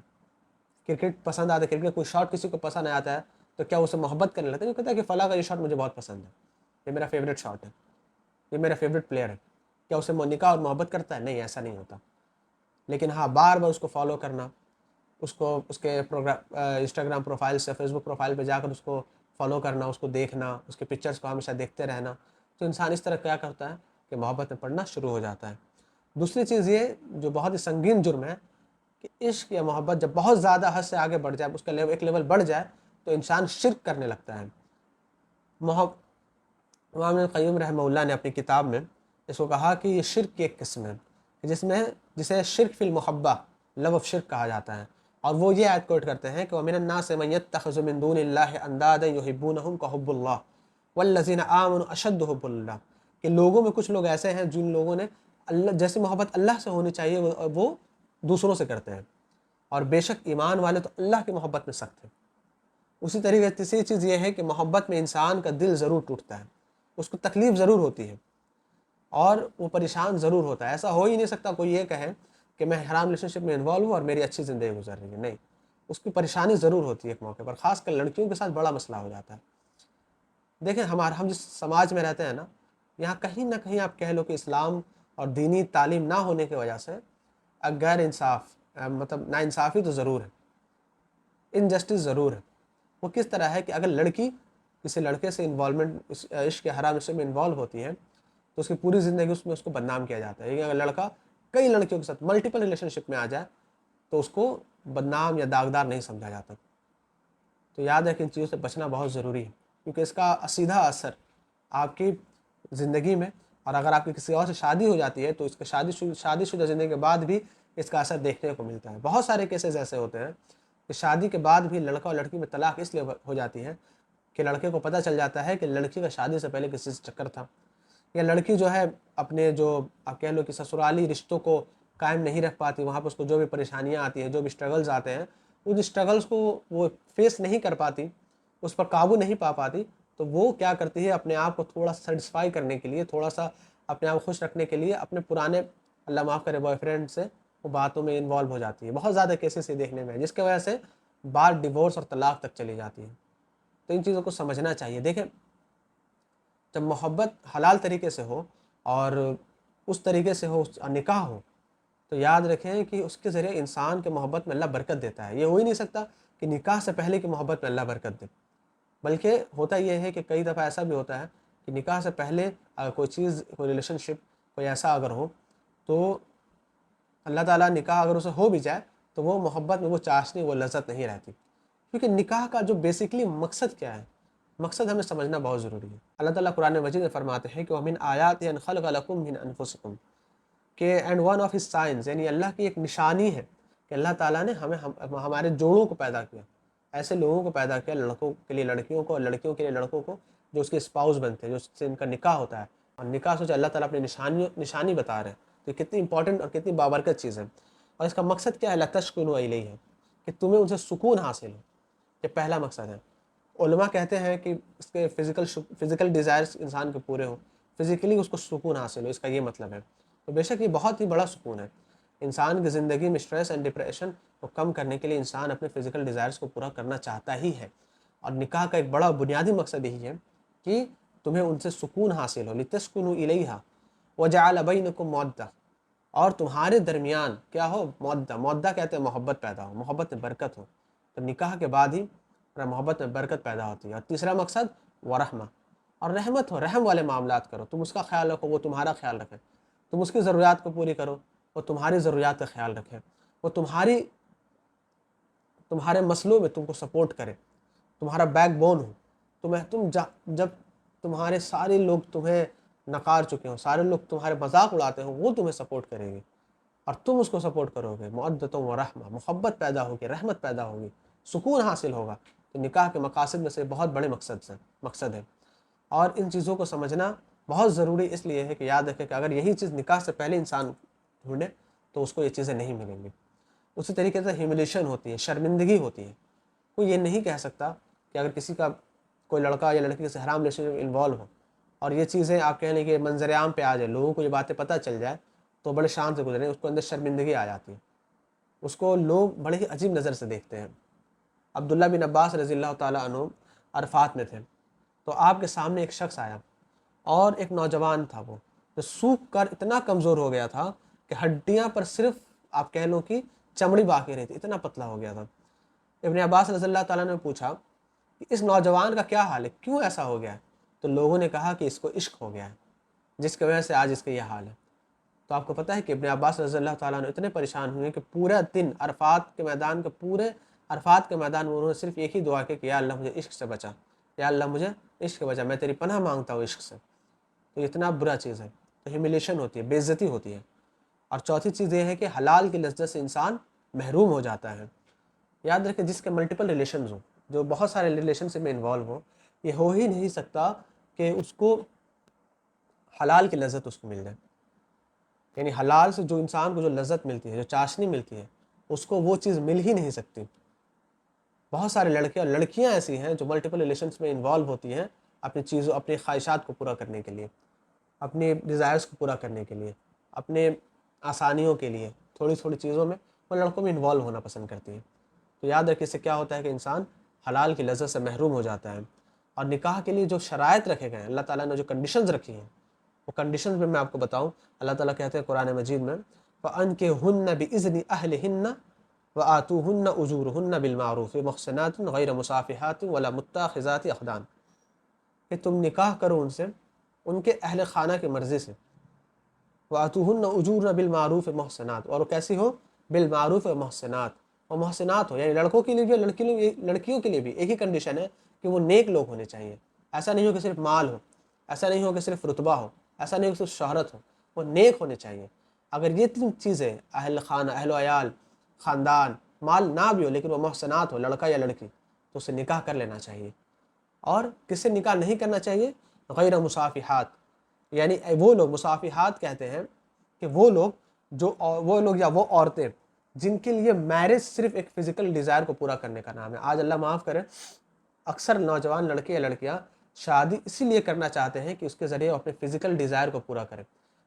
کرکٹ پسند آتا ہے، کرکٹ کوئی شاٹ کسی کو پسند آتا ہے تو کیا اسے محبت کرنے لگتا ہے؟ وہ کہتا ہے کہ فلاں کا یہ شاٹ مجھے بہت پسند ہے، یہ میرا فیوریٹ شاٹ ہے، یہ میرا فیوریٹ پلیئر ہے۔ کیا اسے نکاح اور محبت کرتا ہے؟ نہیں، ایسا نہیں ہوتا۔ لیکن ہاں بار بار اس کو فالو کرنا، اس کو اس کے انسٹاگرام پروفائل سے فیس بک پروفائل پہ جا کر اس کو فالو کرنا، اس کو دیکھنا، اس کے پکچرز کو ہمیشہ دیکھتے رہنا، تو انسان اس طرح کیا کرتا ہے کہ محبت میں پڑنا شروع ہو جاتا ہے۔ دوسری چیز یہ جو بہت ہی سنگین جرم ہے کہ عشق یا محبت جب بہت زیادہ حد سے آگے بڑھ جائے، اس کا ایک لیول بڑھ جائے تو انسان شرک کرنے لگتا ہے۔ امام القیم رحمہ اللہ نے اپنی کتاب میں اس کو کہا کہ یہ شرک کی ایک قسم ہے جسے شرک فی المحبہ، لو آف شرک کہا جاتا ہے، اور وہ یہ آیت کوٹ کرتے ہیں کہ وَمِنَ النَّاسِ مَن يَتَّخِذُ مِن دُونِ اللَّهِ أَندَادًا يُحِبُّونَهُمْ كَحُبِّ اللَّهِ وَالَّذِينَ آمَنُوا أَشَدُّ حُبًّا لِلَّهِ، کہ لوگوں میں کچھ لوگ ایسے ہیں جن لوگوں نے اللہ جیسی محبت اللہ سے ہونی چاہیے وہ دوسروں سے کرتے ہیں، اور بے شک ایمان والے تو اللہ کی محبت میں سخت ہیں۔ اسی طریقے تیسری چیز یہ ہے کہ محبت میں انسان کا دل ضرور ٹوٹتا ہے، اس کو تکلیف ضرور ہوتی ہے، اور وہ پریشان ضرور ہوتا ہے۔ ایسا ہو ہی نہیں سکتا کوئی یہ کہے کہ میں حرام ریلیشن شپ میں انوالو ہوں اور میری اچھی زندگی گزر رہی ہے، نہیں، اس کی پریشانی ضرور ہوتی ہے ایک موقع پر، خاص کر لڑکیوں کے ساتھ بڑا مسئلہ ہو جاتا ہے۔ دیکھیں ہم جس سماج میں رہتے ہیں نا، یہاں کہیں نہ کہیں آپ کہہ لو کہ اسلام اور دینی تعلیم نہ ہونے کی وجہ سے غیر انصاف مطلب ناانصافی تو ضرور ہے، انجسٹس ضرور ہے۔ وہ کس طرح ہے کہ اگر لڑکی کسی لڑکے سے انوالومنٹ عشق کے حرام رشتے میں انوالو ہوتی ہے تو اس کی پوری زندگی اس کو بدنام کیا جاتا ہے۔ لیکن اگر لڑکا کئی لڑکیوں کے ساتھ ملٹیپل ریلیشن شپ میں آ جائے تو اس کو بدنام یا داغدار نہیں سمجھا جاتا۔ تو یاد ہے کہ ان چیزوں سے بچنا بہت ضروری ہے، کیونکہ اس کا سیدھا اثر آپ کی زندگی میں، اور اگر آپ کی کسی اور سے شادی ہو جاتی ہے تو اس کے شادی شدہ زندگی کے بعد بھی اس کا اثر دیکھنے کو ملتا ہے۔ بہت سارے کیسز ایسے ہوتے ہیں کہ شادی کے بعد بھی لڑکا اور لڑکی میں طلاق اس لیے ہو جاتی ہے کہ لڑکے کو پتہ چل جاتا ہے کہ لڑکی کا شادی سے پہلے کسی سے چکر تھا، یا لڑکی جو ہے اپنے جو آپ کہہ لو کہ سسرالی رشتوں کو قائم نہیں رکھ پاتی، وہاں پہ اس کو جو بھی پریشانیاں آتی ہیں، جو بھی اسٹرگلز آتے ہیں، ان اسٹرگلز کو وہ فیس نہیں کر پاتی، اس پر قابو نہیں پا پاتی، تو وہ کیا کرتی ہے اپنے آپ کو تھوڑا سیٹسفائی کرنے کے لیے، تھوڑا سا اپنے آپ کو خوش رکھنے کے لیے اپنے پرانے اللہ معاف کرے بوائے فرینڈ سے وہ باتوں میں انوالو ہو جاتی ہے. بہت زیادہ کیسز یہ دیکھنے میں ہے جس کی وجہ سے بات ڈیورس اور طلاق تک چلی جاتی ہے. تو ان چیزوں کو سمجھنا چاہیے. دیکھیں جب محبت حلال طریقے سے ہو اور اس طریقے سے ہو, نکاح ہو, تو یاد رکھیں کہ اس کے ذریعے انسان کے محبت میں اللہ برکت دیتا ہے. یہ ہو ہی نہیں سکتا کہ نکاح سے پہلے کی محبت میں اللہ برکت دے. بلکہ ہوتا یہ ہے کہ کئی دفعہ ایسا بھی ہوتا ہے کہ نکاح سے پہلے اگر کوئی چیز, کوئی ریلیشن شپ, کوئی ایسا اگر ہو تو اللہ تعالیٰ نکاح اگر اسے ہو بھی جائے تو وہ محبت میں وہ چاشنی, وہ لذت نہیں رہتی. کیونکہ نکاح کا جو بیسکلی مقصد کیا ہے, مقصد ہمیں سمجھنا بہت ضروری ہے. اللہ تعالیٰ قرآن مجید میں فرماتے ہیں کہ وَمِنْ آیَاتِهِ أَنْ خَلَقَ لَكُم مِّنْ أَنفُسِكُم, کہ and one of his science, یعنی اللہ کی ایک نشانی ہے کہ اللہ تعالیٰ نے ہمارے جوڑوں کو پیدا کیا, ایسے لوگوں کو پیدا کیا, لڑکوں کے لیے لڑکیوں کو اور لڑکیوں کے لیے لڑکوں کو, جو اس کے اسپاؤس بنتے ہیں, جو سے ان کا نکاح ہوتا ہے. اور نکاح سوچے اللہ تعالیٰ اپنی نشانی بتا رہے ہیں. تو یہ کتنی امپورٹنٹ اور کتنی بابرکت چیز ہے. اور اس کا مقصد کیا ہے, لَتَسْكُنُوا إِلَيْهِ, کہ تمہیں ان سے سکون حاصل ہو. یہ پہلا مقصد ہے. علماء کہتے ہیں کہ اس کے فزیکل ڈیزائرز انسان کے پورے ہوں, فزیکلی اس کو سکون حاصل ہو, اس کا یہ مطلب ہے. تو بے شک یہ بہت ہی بڑا سکون ہے. انسان کی زندگی میں اسٹریس اینڈ ڈپریشن کو کم کرنے کے لیے انسان اپنے فزیکل ڈیزائرز کو پورا کرنا چاہتا ہی ہے. اور نکاح کا ایک بڑا بنیادی مقصد یہی ہے کہ تمہیں ان سے سکون حاصل ہو. لِتَسْكُنُوا إِلَيْهَا وَجَعَلَ بَيْنَكُمْ مَوَدَّةً, اور تمہارے درمیان کیا ہو, مودہ کہتے ہیں محبت پیدا ہو, محبت میں برکت ہو. تو نکاح کے بعد ہی محبت میں برکت پیدا ہوتی ہے. اور تیسرا مقصد ورحمہ, اور رحمت ہو, رحم والے معاملات کرو. تم اس کا خیال رکھو, وہ تمہارا خیال رکھے. تم اس کی ضروریات کو پوری کرو, وہ تمہاری ضروریات کا خیال رکھے. وہ تمہارے مسئلوں میں تم کو سپورٹ کرے, تمہارا بیک بون ہو. جب تمہارے سارے لوگ تمہیں نکار چکے ہوں, سارے لوگ تمہارے مذاق اڑاتے ہوں, وہ تمہیں سپورٹ کریں گے اور تم اس کو سپورٹ کرو گے. مودۃ و رحمہ, محبت پیدا ہوگی, رحمت پیدا ہوگی, سکون حاصل ہوگا. تو نکاح کے مقاصد میں سے بہت بڑے مقصد ہے. اور ان چیزوں کو سمجھنا بہت ضروری اس لیے ہے کہ یاد رکھے کہ اگر یہی چیز نکاح سے پہلے انسان ڈھونڈے تو اس کو یہ چیزیں نہیں ملیں گی. اسی طریقے سے ہیوملیشن ہوتی ہے, شرمندگی ہوتی ہے. کوئی یہ نہیں کہہ سکتا کہ اگر کسی کا کوئی لڑکا یا لڑکی سے حرام ریلیشن میں انوالو ہو اور یہ چیزیں آپ کہہ لیں کہ منظر عام پہ آ جائے, لوگوں کو یہ باتیں پتہ چل جائے, تو بڑے شان سے گزرے, اس کو اندر شرمندگی آ جاتی ہے, اس کو لوگ بڑے ہی عجیب نظر سے دیکھتے ہیں. عبداللہ بن عباس رضی اللہ تعالیٰ عنہ عرفات میں تھے, تو آپ کے سامنے ایک شخص آیا اور ایک نوجوان تھا, وہ جو سوکھ کر اتنا کمزور ہو گیا تھا کہ ہڈیاں پر صرف آپ کہہ لو کہ چمڑی باقی رہی تھی, اتنا پتلا ہو گیا تھا. ابن عباس رضی اللہ تعالیٰ نے پوچھا کہ اس نوجوان کا کیا حال ہے, کیوں ایسا ہو گیا ہے؟ تو لوگوں نے کہا کہ اس کو عشق ہو گیا ہے, جس کی وجہ سے آج اس کا یہ حال ہے. تو آپ کو پتہ ہے کہ ابن عباس رضی اللہ تعالیٰ نے اتنے پریشان ہوئے کہ پورا دن عرفات کے میدان میں انہوں نے صرف ایک ہی دعا کی کہ یا اللہ مجھے عشق سے بچا, یا اللہ مجھے عشق سے بچا, میں تیری پناہ مانگتا ہوں عشق سے. تو اتنا برا چیز ہے. تو ہیوملیشن ہوتی ہے, بے عزتی ہوتی ہے. اور چوتھی چیز یہ ہے کہ حلال کی لذت سے انسان محروم ہو جاتا ہے. یاد رکھیں جس کے ملٹیپل ریلیشنز ہوں, جو بہت سارے ریلیشن شپ میں انوالو ہو, یہ ہو ہی نہیں سکتا کہ اس کو حلال کی لذت اس کو مل جائے. یعنی حلال سے جو انسان کو جو لذت ملتی ہے, جو چاشنی ملتی ہے, اس کو وہ چیز مل ہی نہیں سکتی. بہت سارے لڑکے اور لڑکیاں ایسی ہیں جو ملٹیپل ریلیشنز میں انوالو ہوتی ہیں اپنی خواہشات کو پورا کرنے کے لیے, اپنے ڈیزائرز کو پورا کرنے کے لیے, اپنے آسانیوں کے لیے, تھوڑی تھوڑی چیزوں میں وہ لڑکوں میں انوالو ہونا پسند کرتی ہیں. تو یاد رکھیں اس سے کیا ہوتا ہے کہ انسان حلال کی لذت سے محروم ہو جاتا ہے. اور نکاح کے لیے جو شرائط رکھے گئے ہیں, اللہ تعالیٰ نے جو کنڈیشنز رکھی ہیں, وہ کنڈیشنز میں آپ کو بتاؤں. اللہ تعالیٰ کہتے ہیں قرآن مجید میں فَأَنكِحُوهُنَّ بِإِذْنِ أَهْلِهِنَّ وَآتُوهُنَّ أُجُورَهُنَّ بِالْمَعْرُوفِ مُحْصِنَاتٍ غَيْرَ مُسَافِحَاتٍ وَلَا مُتَّخِذَاتِ أَخْدَانٍ, کہ تم نکاح کرو ان سے ان کے اہل خانہ کی مرضی سے. وَآتُوهُنَّ أُجُورَهُنَّ بِالْمَعْرُوفِ مُحْصِنَاتٍ, اور کیسی ہو, بالمعروف محسنات, اور محسنات ہو. یعنی لڑکوں کے لیے بھی لڑکیوں کے لیے بھی ایک ہی کنڈیشن ہے کہ وہ نیک لوگ ہونے چاہیے. ایسا نہیں ہو کہ صرف مال ہو, ایسا نہیں ہو کہ صرف رتبہ ہو, ایسا نہیں ہو کہ صرف شہرت ہو, وہ نیک ہونے چاہیے. اگر یہ تین چیزیں, اہل خانہ, اہل و عیال, خاندان, مال نہ بھی ہو لیکن وہ محسنات ہو, لڑکا یا لڑکی, تو اسے نکاح کر لینا چاہیے. اور کس سے نکاح نہیں کرنا چاہیے؟ غیر مصافحات, یعنی وہ لوگ, مصافحات کہتے ہیں کہ وہ لوگ یا وہ عورتیں جن کے لیے میرج صرف ایک فزیکل ڈیزائر کو پورا کرنے کا نام ہے. آج اللہ معاف کرے, اکثر نوجوان لڑکے یا لڑکیاں شادی اسی لیے کرنا چاہتے ہیں کہ اس کے ذریعے وہ اپنے فزیکل ڈیزائر کو پورا کریں.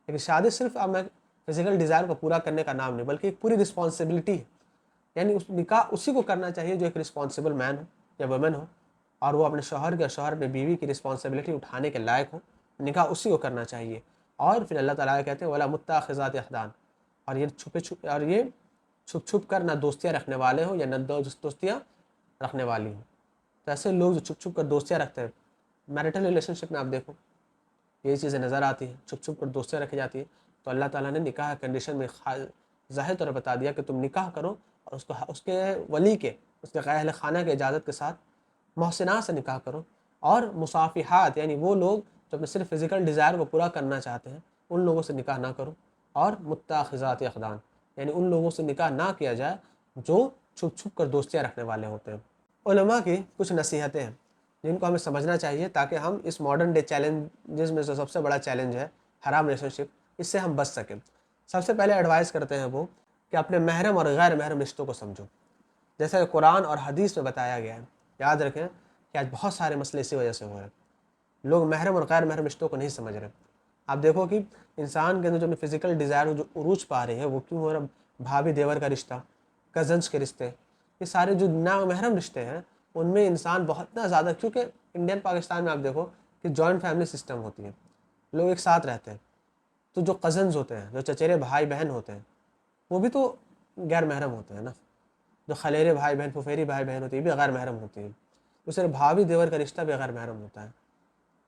لیکن شادی صرف میں فزیکل ڈیزائر کو پورا کرنے کا نام نہیں بلکہ ایک پوری رسپانسبلٹی ہے. یعنی اس نکاح اسی کو کرنا چاہیے جو ایک رسپانسبل مین ہو یا وومن ہو اور وہ اپنے شوہر کے شوہر اپنے بیوی کی رسپانسبلٹی اٹھانے کے لائق ہو. نکاح اسی کو کرنا چاہیے. اور پھر اللہ تعالیٰ کہتے ہیں ولا متخذات اخدان، اور یہ چھپ چھپ کر نہ دوستیاں رکھنے والے ہوں یا نہ دوستیاں رکھنے والی ہوں. تو ایسے لوگ جو چھپ چھپ کر دوستیاں رکھتے ہیں، میرٹل ریلیشن شپ میں آپ دیکھو یہی چیزیں نظر آتی ہیں، چھپ چھپ کر دوستیاں رکھی جاتی ہیں. تو اللہ تعالیٰ نے نکاح کنڈیشن میں ظاہر طور پر بتا دیا کہ تم نکاح کرو اور اس کے ولی کے، اس کے اہل خانہ کے اجازت کے ساتھ محسنات سے نکاح کرو. اور مصافحات یعنی وہ لوگ جو اپنے صرف فزیکل ڈیزائر کو پورا کرنا چاہتے ہیں ان لوگوں سے نکاح نہ کرو. اور متخذات اخدان یعنی ان لوگوں سے نکاح نہ کیا جائے جو چھپ چھپ کر دوستیاں رکھنے والے ہوتے ہیں. علماء کی کچھ نصیحتیں ہیں جن کو ہمیں سمجھنا چاہیے تاکہ ہم اس ماڈرن ڈے چیلنجز میں جو سب سے بڑا چیلنج ہے حرام ریلیشن شپ، اس سے ہم بچ سکیں. سب سے پہلے ایڈوائز کرتے ہیں وہ کہ اپنے محرم اور غیر محرم رشتوں کو سمجھو جیسا کہ قرآن اور حدیث میں بتایا گیا ہے. یاد رکھیں کہ آج بہت سارے مسئلے اسی وجہ سے ہو رہے ہیں. لوگ محرم اور غیر محرم رشتوں کو نہیں سمجھ رہے. آپ دیکھو کہ انسان کے اندر جو فزیکل ڈیزائر جو عروج پا رہے ہیں وہ کیوں ہو رہا ہے؟ بھابھی دیور کا رشتہ، کزنس کے رشتے، یہ سارے جو نامحرم رشتے ہیں ان میں انسان بہت نہ زیادہ، کیونکہ انڈین پاکستان میں آپ دیکھو کہ جوائنٹ فیملی سسٹم ہوتی ہے، لوگ ایک ساتھ رہتے ہیں. تو جو کزنز ہوتے ہیں، جو چچیرے بھائی بہن ہوتے ہیں، وہ بھی تو غیر محرم ہوتے ہیں نا. جو خلیرے بھائی بہن، پھوپھیری بھائی بہن ہوتی ہیں یہ بھی غیر محرم ہوتی ہیں. دوسرے بھابھی دیور کا رشتہ بھی غیر محرم ہوتا ہے.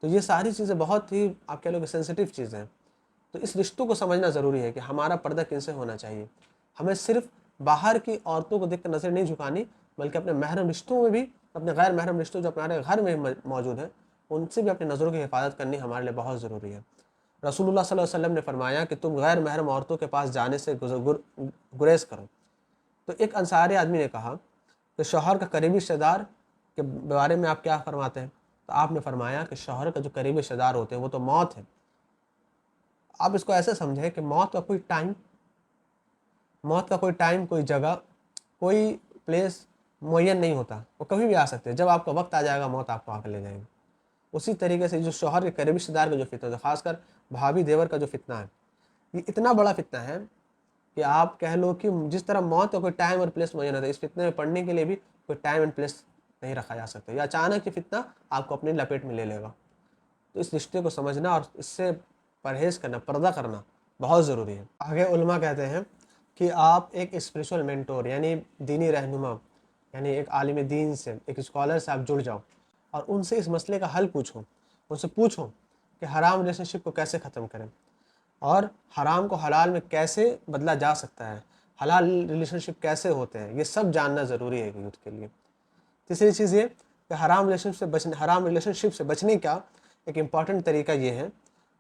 تو یہ ساری چیزیں بہت ہی آپ کہہ لو کہ سینسٹیو چیزیں ہیں. تو اس رشتوں کو سمجھنا ضروری ہے کہ ہمارا پردہ کن سے ہونا چاہیے. ہمیں صرف باہر کی عورتوں کو دیکھ کر نظر نہیں جھکانی بلکہ اپنے محرم رشتوں میں بھی، اپنے غیر محرم رشتوں جو ہمارے گھر میں موجود ہیں ان سے بھی اپنی نظروں کی حفاظت کرنی ہمارے لیے بہت ضروری ہے. رسول اللہ صلی اللہ علیہ وسلم نے فرمایا کہ تم غیر محرم عورتوں کے پاس جانے سے گریز کرو. تو ایک انصاری آدمی نے کہا کہ شوہر کا قریبی رشتہ دار کے بارے میں آپ کیا فرماتے ہیں؟ تو آپ نے فرمایا کہ شوہر کا جو قریبی رشتہ دار ہوتے ہیں وہ تو موت ہے. آپ اس کو ایسے سمجھیں کہ موت کا کوئی ٹائم، کوئی جگہ، کوئی پلیس معین نہیں ہوتا. وہ کبھی بھی آ سکتے ہیں. جب آپ کا وقت آ جائے گا موت آپ کو آ کر لے جائے گی. اسی طریقے سے جو شوہر کے قریبی رشتہ دار کا جو فتنہ ہے، خاص کر بھابھی دیور کا جو فتنہ ہے، یہ اتنا بڑا فتنہ ہے کہ آپ کہہ لو کہ جس طرح موت کا کوئی ٹائم اور پلیس معین ہوتا ہے، اس فتنے میں پڑنے کے لیے بھی کوئی ٹائم اینڈ پلیس نہیں رکھا جا سکتا. یا اچانک یہ فتنہ آپ کو اپنی لپیٹ میں لے لے گا. تو اس رشتے کو سمجھنا اور اس سے پرہیز کرنا، پردہ کرنا بہت ضروری ہے. آگے علماء کہتے ہیں کہ آپ ایک اسپریچول مینٹور یعنی دینی رہنما، یعنی ایک عالم دین سے، ایک اسکالر سے آپ جڑ جاؤ اور ان سے اس مسئلے کا حل پوچھو. ان سے پوچھو کہ حرام ریلیشن شپ کو کیسے ختم کریں اور حرام کو حلال میں کیسے بدلا جا سکتا ہے، حلال ریلیشن شپ کیسے ہوتے ہیں. یہ سب جاننا ضروری ہے یوتھ کے لیے. تیسری چیز یہ کہ حرام ریلیشن شپ سے بچنے کا ایک امپورٹنٹ طریقہ یہ ہے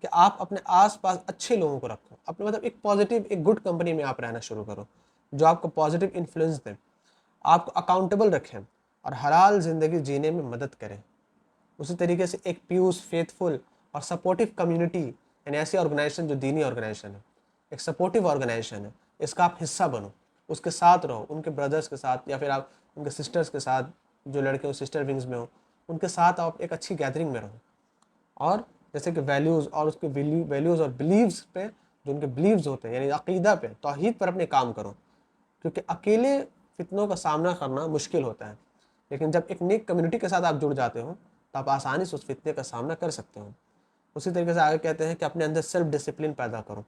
کہ آپ اپنے آس پاس اچھے لوگوں کو رکھو. اپنے مطلب ایک پازیٹیو، ایک گڈ کمپنی میں آپ رہنا شروع کرو جو آپ کو پازیٹیو انفلوئنس دیں، آپ کو اکاؤنٹیبل رکھیں اور حلال زندگی جینے میں مدد کریں. اسی طریقے سے ایک پیوس، فیتھفل اور سپورٹیو کمیونٹی، یعنی ایسی آرگنائزیشن جو دینی آرگنائزیشن ہے، ایک سپورٹیو آرگنائزیشن ہے، اس کا آپ حصہ بنو، اس کے ساتھ رہو، ان کے بردرز کے ساتھ یا پھر آپ ان کے سسٹرز کے ساتھ، جو لڑکے ہو سسٹر ونگز میں ہو ان کے ساتھ آپ ایک اچھی گیدرنگ میں رہو. اور جیسے کہ ویلیوز اور اس کے ویلیوز اور بلیوز پہ، جو ان کے بلیوز ہوتے ہیں یعنی عقیدہ پہ، توحید پر اپنے کام کرو. کیونکہ اکیلے فتنوں کا سامنا کرنا مشکل ہوتا ہے، لیکن جب ایک نیک کمیونٹی کے ساتھ آپ جڑ جاتے ہو تو آپ آسانی سے اس فتنے کا سامنا کر سکتے ہو. اسی طریقے سے آگے کہتے ہیں کہ اپنے اندر سیلف ڈسپلن پیدا کرو.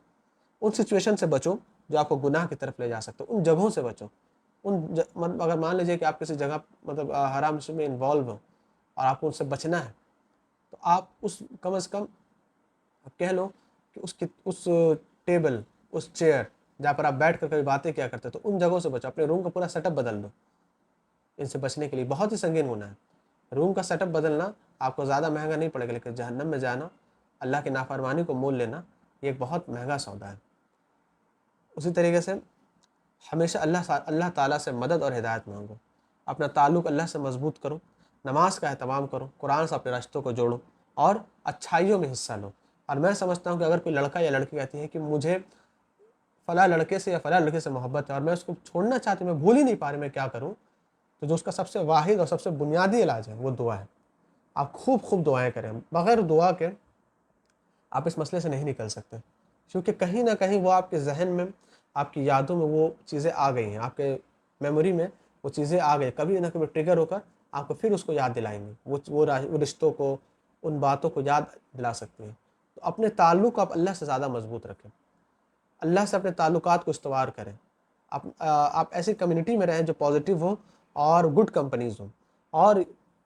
ان سچویشن سے بچو جو آپ کو گناہ کی طرف لے جا سکتے ہو. ان جگہوں سے بچو. اگر مان لیجیے کہ آپ کسی جگہ مطلب حرام میں انوالو ہو اور آپ کو ان سے بچنا ہے تو آپ اس کم از کم کہہ لو کہ اس ٹیبل، اس چیئر جہاں پر آپ بیٹھ کر کبھی باتیں کیا کرتے تو ان جگہوں سے بچو. اپنے روم کا پورا سیٹ اپ بدل دو ان سے بچنے کے لیے. بہت ہی سنگین گناہ ہے. روم کا سیٹ اپ بدلنا آپ کو زیادہ مہنگا نہیں پڑے گا، لیکن جہنم میں جانا، اللہ کی نافرمانی کو مول لینا، یہ ایک بہت مہنگا سودا ہے. اسی طریقے سے ہمیشہ اللہ تعالیٰ سے مدد اور ہدایت مانگو. اپنا تعلق اللہ سے مضبوط کرو، نماز کا اہتمام کرو، قرآن سے اپنے رشتوں کو جوڑو اور اچھائیوں میں حصہ لو. اور میں سمجھتا ہوں کہ اگر کوئی لڑکا یا لڑکی کہتی ہے کہ مجھے فلاں لڑکے سے یا فلاں لڑکے سے محبت ہے اور میں اس کو چھوڑنا چاہتی ہوں، میں بھول ہی نہیں پا رہی، میں کیا کروں؟ تو جو اس کا سب سے واحد اور سب سے بنیادی علاج ہے وہ دعا ہے. آپ خوب دعائیں کریں. بغیر دعا کے آپ اس مسئلے سے نہیں نکل سکتے. کیونکہ کہیں نہ کہیں وہ آپ کے ذہن میں، آپ کی یادوں میں وہ چیزیں آ گئی ہیں، آپ کے میموری میں وہ چیزیں آ گئی، کبھی نہ کبھی ٹریگر ہو کر آپ کو پھر اس کو یاد دلائیں گے، وہ رشتوں کو، ان باتوں کو یاد دلا سکتی ہیں۔ تو اپنے تعلق آپ اللہ سے زیادہ مضبوط رکھیں، اللہ سے اپنے تعلقات کو استوار کریں، آپ ایسی کمیونٹی میں رہیں جو پازیٹیو ہو اور گڈ کمپنیز ہوں۔ اور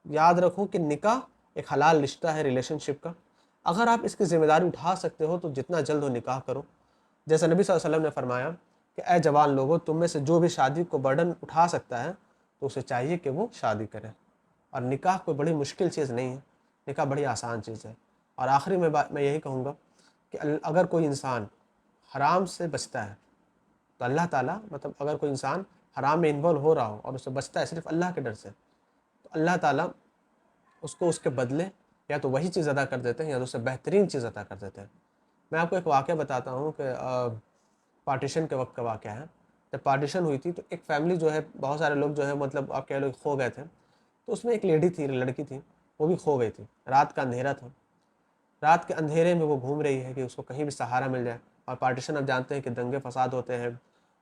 یاد رکھو کہ نکاح ایک حلال رشتہ ہے ریلیشن شپ کا، اگر آپ اس کی ذمہ داری اٹھا سکتے ہو تو جتنا جلد ہو نکاح کرو۔ جیسا نبی صلی اللہ علیہ وسلم نے فرمایا کہ اے جوان لوگوں، تم میں سے جو بھی شادی کو برڈن اٹھا سکتا ہے تو اسے چاہیے کہ وہ شادی کرے۔ اور نکاح کوئی بڑی مشکل چیز نہیں ہے، نکاح بڑی آسان چیز ہے۔ اور آخری میں میں یہی کہوں گا کہ اگر کوئی انسان حرام سے بچتا ہے تو اللہ تعالیٰ، مطلب اگر کوئی انسان حرام میں انوالو ہو رہا ہو اور اسے بچتا ہے صرف اللہ کے ڈر سے، تو اللہ تعالیٰ اس کو اس کے بدلے یا تو وہی چیز ادا کر دیتے ہیں یا تو اس سے بہترین چیز ادا کر دیتے ہیں۔ میں آپ کو ایک واقعہ بتاتا ہوں کہ پارٹیشن کے وقت کا واقعہ ہے۔ جب پارٹیشن ہوئی تھی تو ایک فیملی جو ہے، بہت سارے لوگ جو ہے مطلب آپ کہہ لو کھو گئے تھے، تو اس میں ایک لیڈی تھی، لڑکی تھی، وہ بھی کھو گئی تھی۔ رات کا اندھیرا تھا، رات کے اندھیرے میں وہ گھوم رہی ہے کہ اس کو کہیں بھی سہارا مل جائے۔ اور پارٹیشن آپ جانتے ہیں کہ دنگے فساد ہوتے ہیں،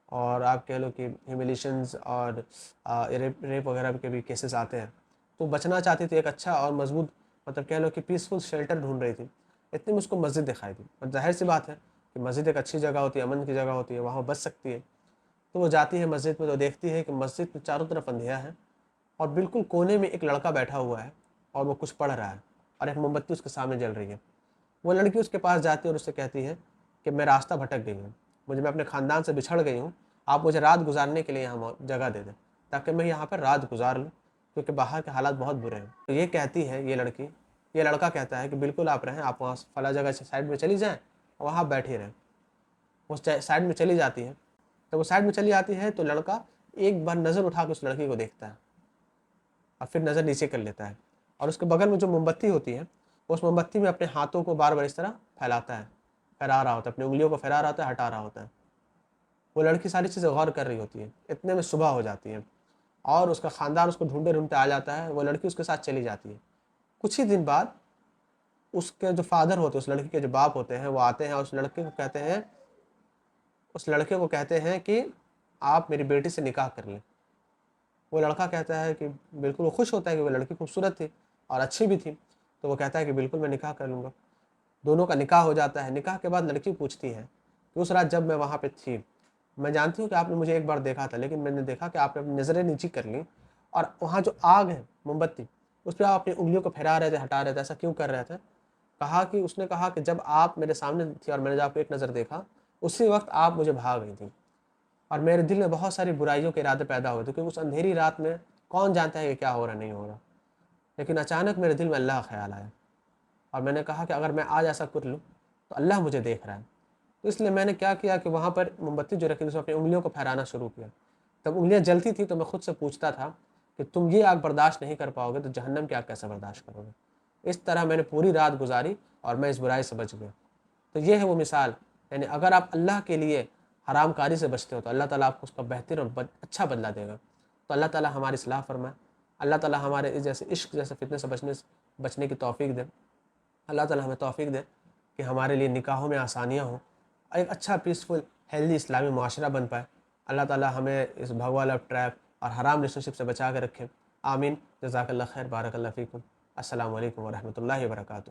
اور آپ کہہ لو کہ ہیوملیشنز اور ریپ وغیرہ کے بھی کیسز آتے ہیں۔ تو بچنا چاہتی تھی، ایک اچھا اور مضبوط، مطلب کہہ لو کہ پیسفل شیلٹر ڈھونڈ رہی تھی۔ اتنے میں اس کو مسجد دکھائی دی، اور ظاہر سی بات ہے کہ مسجد ایک اچھی جگہ ہوتی ہے، امن کی جگہ ہوتی ہے، وہاں بچ سکتی ہے۔ تو وہ جاتی ہے مسجد میں، تو دیکھتی ہے کہ مسجد میں چاروں طرف اندھیرا ہے، اور بالکل کونے میں ایک لڑکا بیٹھا ہوا ہے اور وہ کچھ پڑھ رہا ہے، اور ایک موم بتی اس کے سامنے جل رہی ہے۔ وہ لڑکی اس کے پاس جاتی ہے اور اس سے کہتی ہے کہ میں راستہ بھٹک گئی ہوں، میں اپنے خاندان سے بچھڑ گئی ہوں، آپ مجھے رات گزارنے کے لیے یہاں جگہ دے دیں تاکہ میں یہاں پر رات گزار لوں، کیونکہ باہر کے حالات بہت برے ہیں۔ تو یہ کہتی ہے یہ لڑکی، یہ لڑکا کہتا ہے کہ بالکل آپ رہیں، آپ وہاں فلاں جگہ سے سائڈ میں چلی جائیں اور وہاں بیٹھے رہیں۔ وہ سائڈ میں چلی جاتی ہے۔ جب وہ سائڈ میں چلی جاتی ہے تو لڑکا ایک بار نظر اٹھا کے اس لڑکی کو دیکھتا ہے اور پھر نظر نیچے کر لیتا ہے، اور اس کے بغل میں جو موم بتی ہوتی ہے، اس موم بتی میں اپنے ہاتھوں کو بار بار اس طرح پھیلاتا ہے، پھیلا رہا ہوتا ہے، اپنی انگلیوں کو پھیلا رہا ہوتا ہے، ہٹا رہا ہوتا ہے۔ وہ لڑکی ساری چیزیں غور کر رہی ہوتی ہے۔ اتنے میں صبح ہو جاتی ہے اور اس کا خاندان اس کو ڈھونڈتے ڈھونڈتے آ جاتا ہے، وہ لڑکی اس کے ساتھ چلی جاتی ہے۔ کچھ ہی دن بعد اس کے جو فادر ہوتے ہیں، اس لڑکی کے جو باپ ہوتے ہیں، وہ آتے ہیں اور اس لڑکے کو کہتے ہیں کہ آپ میری بیٹی سے نکاح کر لیں۔ وہ لڑکا کہتا ہے کہ بالکل، وہ خوش ہوتا ہے کہ وہ لڑکی خوبصورت تھی اور اچھی بھی تھی، تو وہ کہتا ہے کہ بالکل میں نکاح کر لوں گا۔ دونوں کا نکاح ہو جاتا ہے۔ نکاح کے بعد لڑکی پوچھتی ہے کہ اس رات جب میں وہاں پہ تھی، میں جانتی ہوں کہ آپ نے مجھے ایک بار دیکھا تھا، لیکن میں نے دیکھا کہ آپ نے اپنی نظریں نیچی کر لیں، اور وہاں جو آگ ہے، موم بتی، اس پہ آپ اپنی انگلیوں کو پھیلا رہے تھے، ہٹا رہے تھے، ایسا کیوں کر رہے تھے؟ اس نے کہا کہ جب آپ میرے سامنے تھی اور میں نے جب آپ کو ایک نظر دیکھا، اسی وقت آپ مجھے بھا گئی تھی، اور میرے دل میں بہت ساری برائیوں کے ارادے پیدا ہوئے تھے، کیونکہ اس اندھیری رات میں کون جانتا ہے کہ کیا ہو رہا نہیں ہو رہا۔ لیکن اچانک میرے دل میں اللہ کا خیال آیا، اور میں نے کہا کہ اگر میں آج ایسا کر لوں تو اللہ مجھے دیکھ رہا ہے۔ تو اس لیے میں نے کیا کیا کہ وہاں پر موم بتی جو رکھی تھی، اس میں اپنی انگلیوں کو پھیرانا شروع کیا۔ جب انگلیاں جلتی تھی تو میں خود سے پوچھتا تھا کہ تم یہ آگ برداشت نہیں کر پاؤ گے تو جہنم کی آگ کیسے برداشت کرو گے؟ اس طرح میں نے پوری رات گزاری اور میں اس برائی سے بچ گیا۔ تو یہ ہے وہ مثال، یعنی اگر آپ اللہ کے لیے حرام کاری سے بچتے ہو تو اللہ تعالیٰ آپ کو اس کا بہتر اور اچھا بدلہ دے گا۔ تو اللہ تعالیٰ ہماری اصلاح فرمائے، اللہ تعالیٰ ہمارے اس جیسے عشق جیسے فتنے سے بچنے کی توفیق دے۔ اللہ تعالیٰ ہمیں توفیق دے کہ ہمارے لیے نکاحوں میں آسانیاں ہوں، ایک اچھا پیسفل ہیلدی اسلامی معاشرہ بن پائے۔ اللہ تعالیٰ ہمیں اس بھگوا لو ٹریپ اور حرام ریلیشن شپ سے بچا کے رکھے۔ آمین۔ جزاک اللہ خیر، بارک اللہ فیکم۔ السلام علیکم ورحمۃ اللہ وبرکاتہ۔